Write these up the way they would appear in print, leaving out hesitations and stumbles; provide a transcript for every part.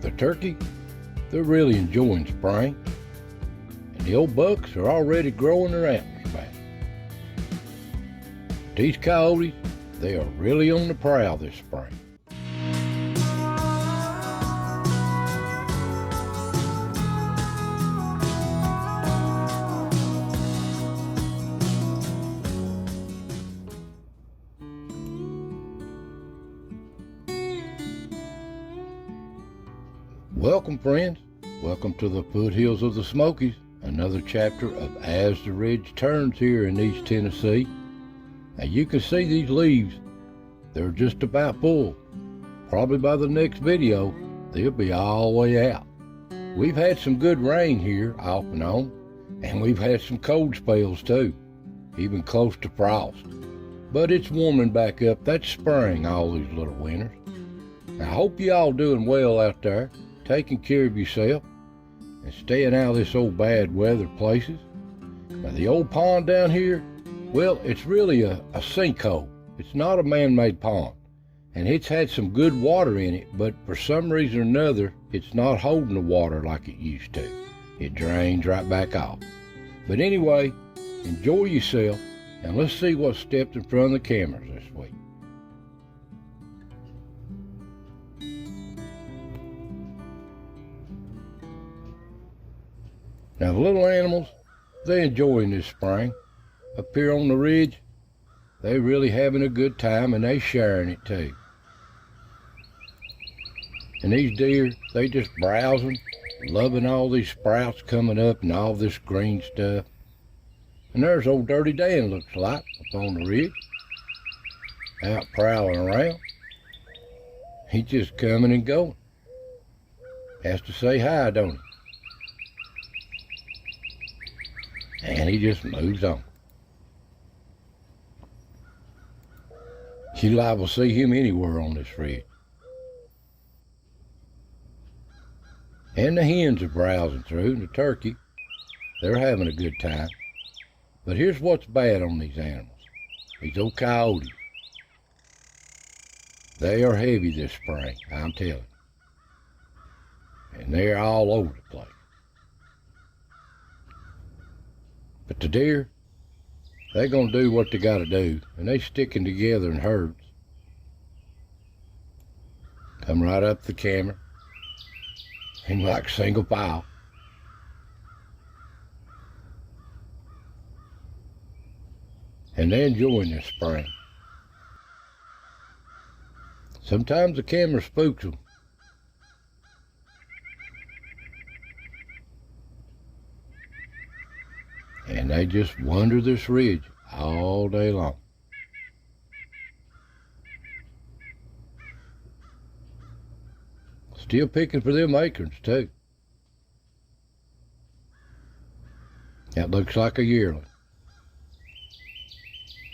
The turkey, they're really enjoying spring, and the old bucks are already growing their antlers back. These coyotes, they are really on the prowl this spring. Welcome, friends. Welcome to the foothills of the Smokies, another chapter of As the Ridge Turns here in East Tennessee. Now you can see these leaves, they're just about full. Probably by the next video, they'll be all the way out. We've had some good rain here off and on, and we've had some cold spells too, even close to frost. But it's warming back up. That's spring all these little winters. I hope you all doing well out there, taking care of yourself and staying out of this old bad weather places. Now the old pond down here, well, it's really a sinkhole. It's not a man-made pond, and it's had some good water in it, but for some reason or another, it's not holding the water like it used to. It drains right back off. But anyway, enjoy yourself, and let's see what stepped in front of the cameras this week. Now the little animals, they're enjoying this spring. Up here on the ridge, they really having a good time, and they sharing it too. And these deer, they just browsing, loving all these sprouts coming up and all this green stuff. And there's old Dirty Dan, looks like, up on the ridge, out prowling around. He's just coming and going. Has to say hi, don't he? And he just moves on. You liable to see him anywhere on this ridge. And the hens are browsing through, and the turkey, they're having a good time. But here's what's bad on these animals. These old coyotes. They are heavy this spring, I'm telling you. And they're all over the place. But the deer, they're gonna do what they gotta do, and they sticking together in herds. Come right up the camera, seem like single file. And they're enjoying this spring. Sometimes the camera spooks them. And they just wander this ridge all day long. Still picking for them acorns too. That looks like a yearling.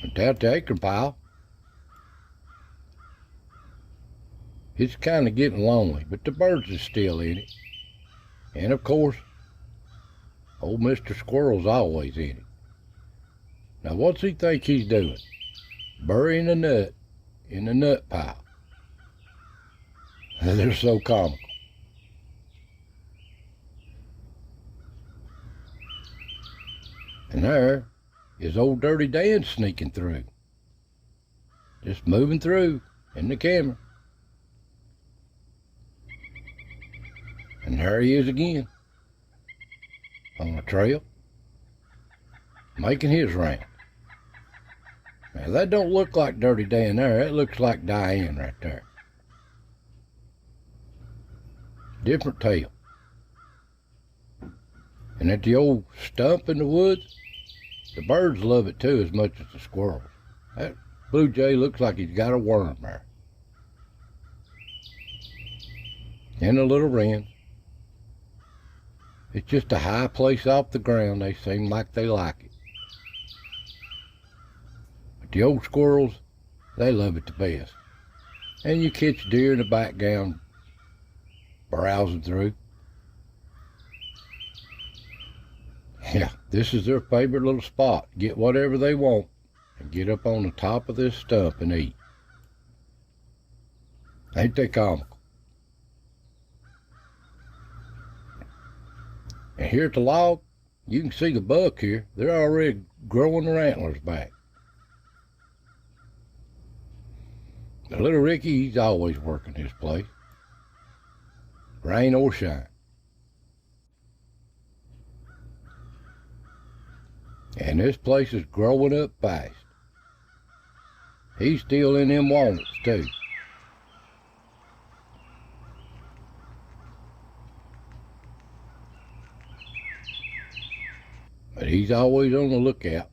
And down the acorn pile, it's kind of getting lonely, but the birds are still in it. And of course, old Mr. Squirrel's always in it. Now what's he think he's doing? Burying a nut in the nut pile. They're so comical. And there is old Dirty Dan sneaking through. Just moving through in the camera. And there he is again. On a trail, making his round. Now that don't look like Dirty Dan there, that looks like Diane right there. Different tail. And at the old stump in the woods, the birds love it too as much as the squirrels. That blue jay looks like he's got a worm there. And the little wrens. It's just a high place off the ground. They seem like they like it. But the old squirrels, they love it the best. And you catch deer in the background browsing through. Yeah, this is their favorite little spot. Get whatever they want and get up on the top of this stump and eat. Ain't they comical? And here at the log, you can see the buck here. They're already growing their antlers back. The little Ricky, he's always working this place, rain or shine. And this place is growing up fast. He's still in them walnuts too. But he's always on the lookout.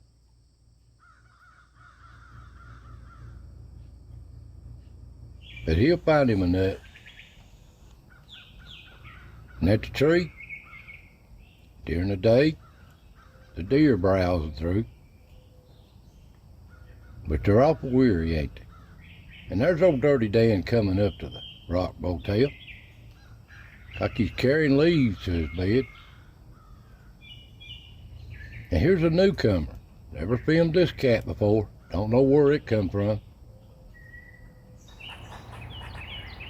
But he'll find him a nut. And at the tree, during the day, the deer browsing through. But they're awful weary, ain't they? And there's old Dirty Dan coming up to the rock motel. Like he's carrying leaves to his bed. And here's a newcomer. Never filmed this cat before. Don't know where it come from.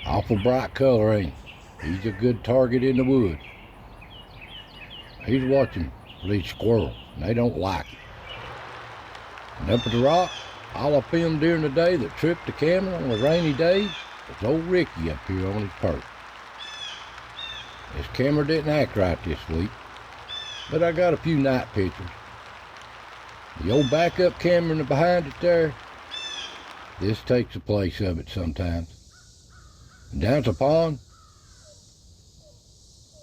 Awful bright color, ain't he? He's a good target in the woods. He's watching these squirrels, and they don't like it. And up at the rock, all I filmed during the day that tripped the camera on a rainy day was old Ricky up here on his perch. His camera didn't act right this week, but I got a few night pictures. The old backup camera in the behind it there, this takes the place of it sometimes. And down at the pond,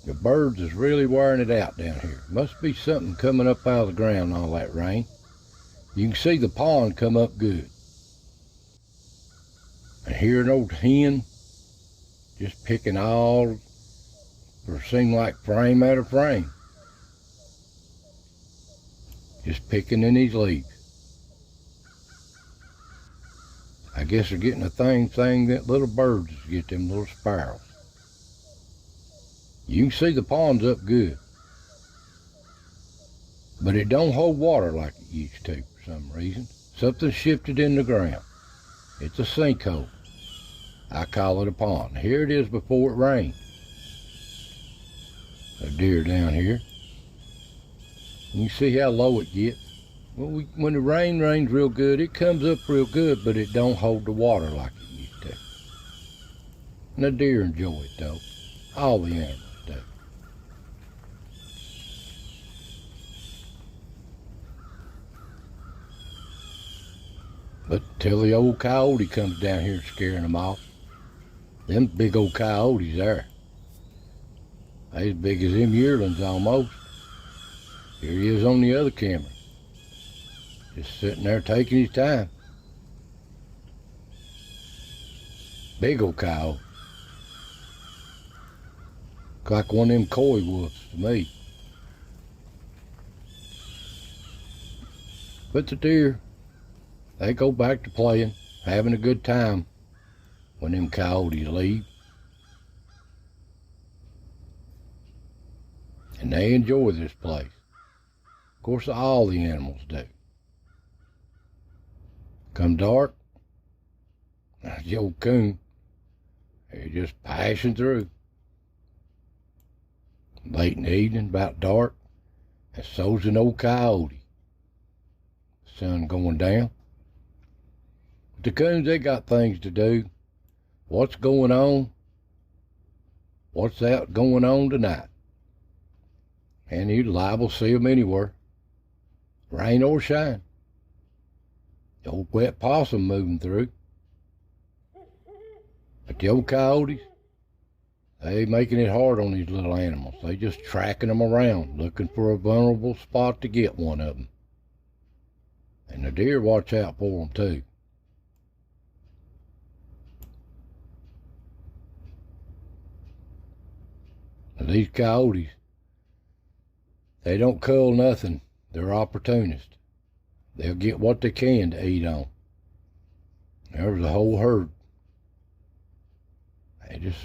the birds is really wearing it out down here. Must be something coming up out of the ground, all that rain. You can see the pond come up good. And here an old hen just picking all, or seem like frame out of frame. Just picking in these leaves. I guess they're getting the same thing that little birds get, them little sparrows. You can see the pond's up good. But it don't hold water like it used to for some reason. Something shifted in the ground. It's a sinkhole. I call it a pond. Here it is before it rained. A deer down here. You can see how low it gets. Well, when the rain rains real good, it comes up real good, but it don't hold the water like it used to. And the deer enjoy it though. All the animals do. But till the old coyote comes down here scaring them off. Them big old coyotes there. They as big as them yearlings almost. Here he is on the other camera. Just sitting there taking his time. Big old coyote. Look like one of them coy wolves to me. But the deer, they go back to playing, having a good time when them coyotes leave. And they enjoy this place. Of course, all the animals do. Come dark, the old coon, they're just passing through. Late in the evening, about dark, and so's an old coyote. Sun going down. The coons, they got things to do. What's going on? What's out going on tonight? And you're liable to see them anywhere. Rain or shine. The old wet possum moving through. But the old coyotes, they making it hard on these little animals. They just tracking them around, looking for a vulnerable spot to get one of them. And the deer watch out for them too. And these coyotes, they don't cull nothing. They're opportunists. They'll get what they can to eat on. There's a whole herd. They just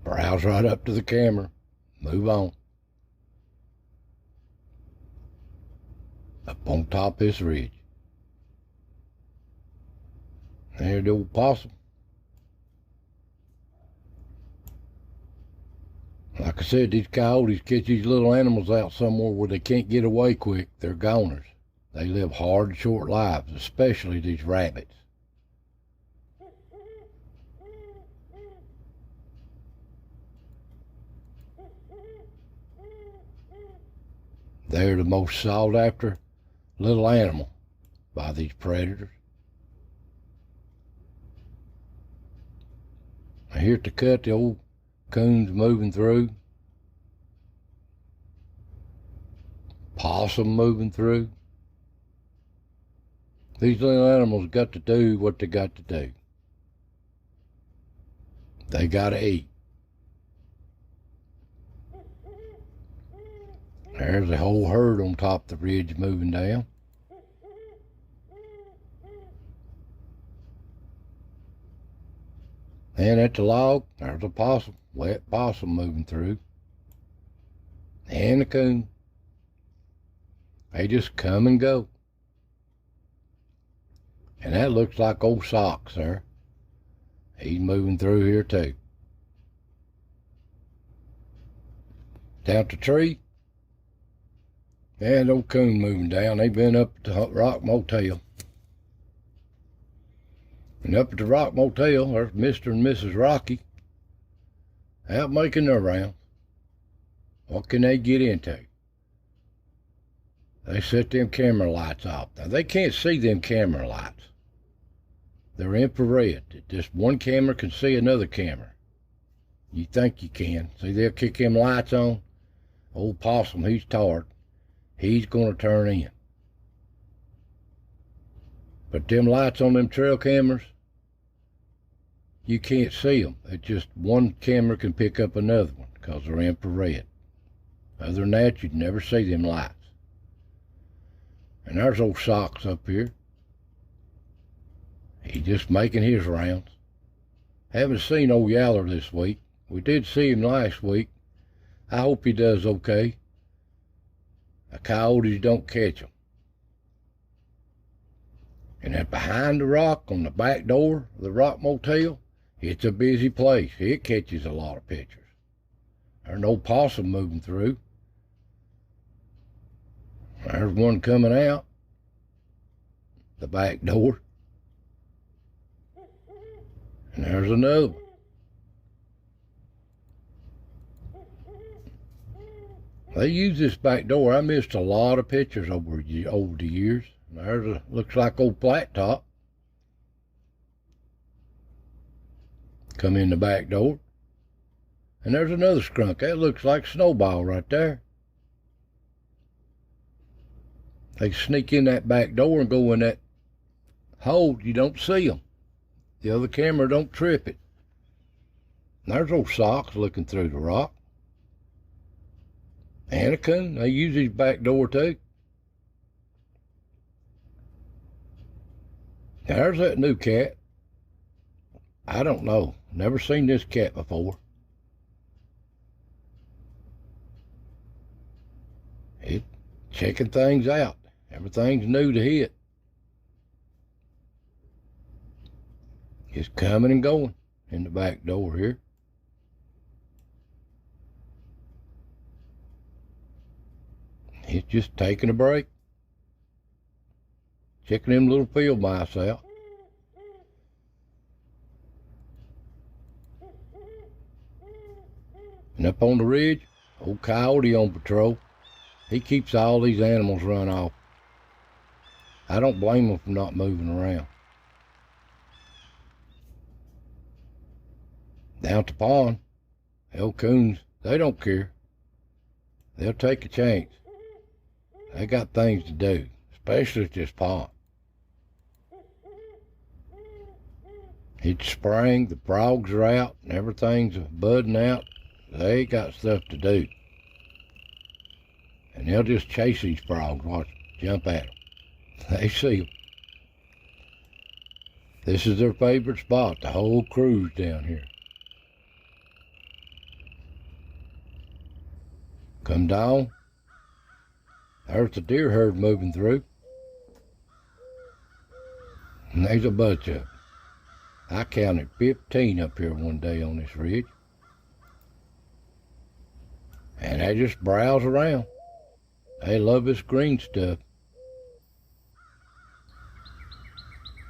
browse right up to the camera, move on. Up on top of this ridge. There's the old possum. Like Like I said, these coyotes catch these little animals out somewhere where they can't get away quick. They're goners. They live hard, short lives, especially these rabbits. They're the most sought after little animal by these predators. I hear the cut, the old coons moving through. Possum moving through. These little animals got to do what they got to do. They gotta eat. There's a whole herd on top of the ridge moving down. And at the log, there's a possum, wet possum moving through. And a coon. They just come and go. And that looks like old Socks there. He's moving through here too. Down the tree. And old coon moving down. They've been up at the Rock Motel. And up at the Rock Motel, there's Mr. and Mrs. Rocky out making their rounds. What can they get into? They set them camera lights off. Now, they can't see them camera lights. They're infrared. Just one camera can see another camera. You think you can. See, they'll kick them lights on. Old Possum, he's tired. He's going to turn in. But them lights on them trail cameras, you can't see them. It's just one camera can pick up another one because they're infrared. Other than that, you'd never see them lights. And there's old Socks up here. He's just making his rounds. Haven't seen old Yaller this week. We did see him last week. I hope he does okay. The coyotes don't catch him. And then behind the rock on the back door of the Rock Motel, it's a busy place. It catches a lot of pictures. There's no possum moving through. There's one coming out the back door. And there's another. They use this back door. I missed a lot of pictures over the years. There's a, looks like old flat top. Come in the back door. And there's another skunk. That looks like Snowball right there. They sneak in that back door and go in that hole. You don't see them. The other camera don't trip it. And there's old Socks looking through the rock. And a coon. They use his back door too. There's that new cat. I don't know. Never seen this cat before. It's checking things out. Everything's new to it. It's coming and going in the back door here. It's just taking a break. Checking them little field mice out. And up on the ridge, old Coyote on patrol. He keeps all these animals run off. I don't blame him for not moving around. Down at the pond, the coons, they don't care. They'll take a chance. They got things to do, especially at this pond. It's spring, the frogs are out, and everything's budding out. They got stuff to do. And they'll just chase these frogs, watch, jump at them. They see them. This is their favorite spot. The whole crew's down here. Come down. There's the deer herd moving through. And there's a bunch of them. I counted 15 up here one day on this ridge. and they just browse around. They love this green stuff.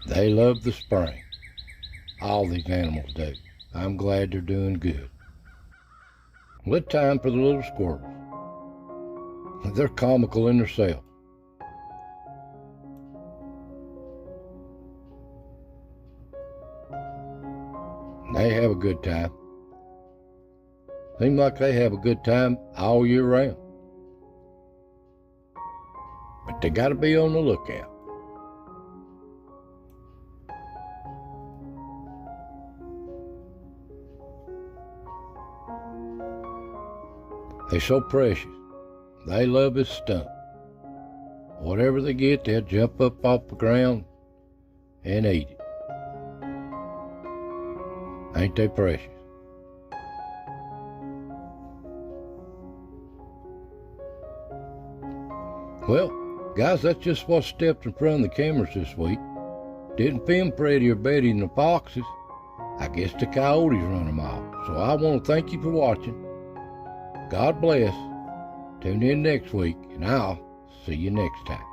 They love the spring. All these animals do. I'm glad they're doing good. Well, it's time for the little squirrels. They're comical in themselves. They have a good time. Seems like they have a good time all year round. But they gotta be on the lookout. They're so precious. They love this stump. Whatever they get, they'll jump up off the ground and eat it. Ain't they precious? Well, guys, that's just what stepped in front of the cameras this week. Didn't film Freddy or Betty and the foxes. I guess the coyotes run them off. So I want to thank you for watching. God bless. Tune in next week, and I'll see you next time.